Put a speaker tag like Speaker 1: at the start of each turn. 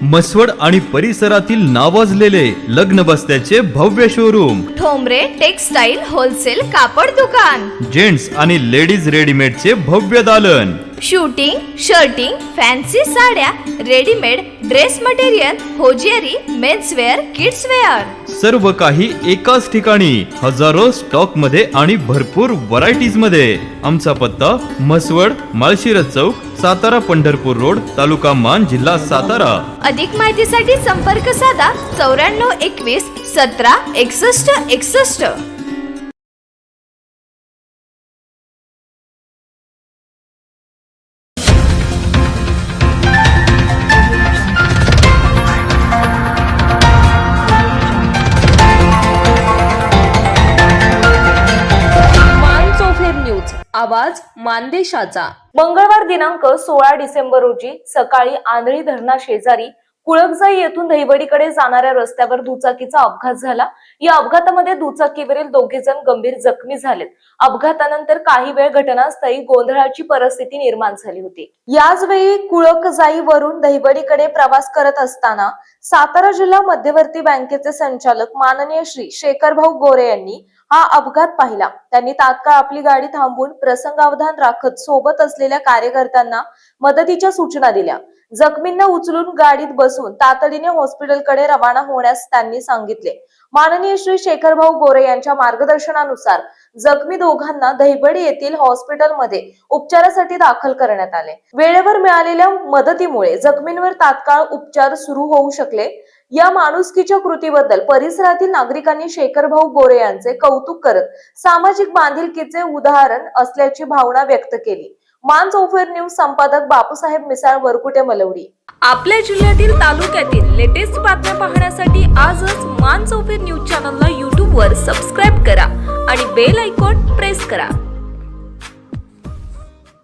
Speaker 1: मसवड आणि परिसरातील नावाजलेले लग्न बस्त्याचे भव्य शोरूम,
Speaker 2: ठोंबरे टेक्सटाईल होलसेल कापड दुकान,
Speaker 1: जेंट्स आणि लेडीज रेडीमेडचे भव्य दालन,
Speaker 2: शूटिंग, शर्टिंग, फॅन्सी साड्या, readymade dress material, hosiery, menswear, kidswear,
Speaker 1: सर्व काही एकाच ठिकाणी, हजारो स्टॉक मध्ये आणि भरपूर व्हरायटीज मध्ये. आमचा पत्ता मसवड, माळशिरस चौक, सातारा पंढरपूर रोड, तालुका मान, जिल्हा सातारा.
Speaker 2: अधिक माहितीसाठी संपर्क साधा 9421 17 61 61.
Speaker 3: आवाज मानदेशाचा.
Speaker 4: मंगळवार दिनांक 16 डिसेंबर रोजी सकाळी आंधळी धरणा शेजारी कुळकजाई येथून दहिवडीकडे जाणाऱ्या रस्त्यावर दुचाकीचा अपघात झाला. या अपघातामध्ये दुचाकीवरील दोघे जण गंभीर जखमी झालेत. अपघातानंतर काही वेळ घटनास्थळी गोंधळाची परिस्थिती निर्माण झाली होती. याच वेळी कुळकजाईवरून दहिवडीकडे प्रवास करत असताना सातारा जिल्हा मध्यवर्ती बँकेचे संचालक माननीय श्री शेखरभाऊ गोरे यांनी हा अपघात पाहिला. त्यांनी तात्काळ आपली गाडी थांबवून प्रसंगावधान राखत सोबत असलेल्या कार्यकर्त्यांना मदतीच्या सूचना दिल्या. जखमींना उचलून गाडीत बसून तातडीने हॉस्पिटलकडे रवाना होण्यास त्यांनी सांगितले. माननीय श्री शेखरभाऊ गोरे यांच्या मार्गदर्शनानुसार जखमी दोघांना दहिवडी येथील हॉस्पिटलमध्ये उपचारासाठी दाखल करण्यात आले. वेळेवर मिळालेल्या मदतीमुळे जखमींवर तात्काळ उपचार सुरू होऊ शकले. या माणुसकीच्या कृतीबद्दल परिसरातील नागरिकांनी शेखरभाऊ गोरे यांचे कौतुक करत सामाजिक बांधिलकीचे उदाहरण असल्याची भावना व्यक्त केली. मान चौफेर न्यूज संपादक बापूसाहेब मिसाळ, वरकुटे, मलवडी.
Speaker 3: आपल्या जिल्ह्यातील तालुक्यातील लेटेस्ट बातम्या पाहण्यासाठी आजच मान चौफेर न्यूज चॅनलला YouTube वर सबस्क्राईब करा आणि बेल आयकॉन प्रेस करा.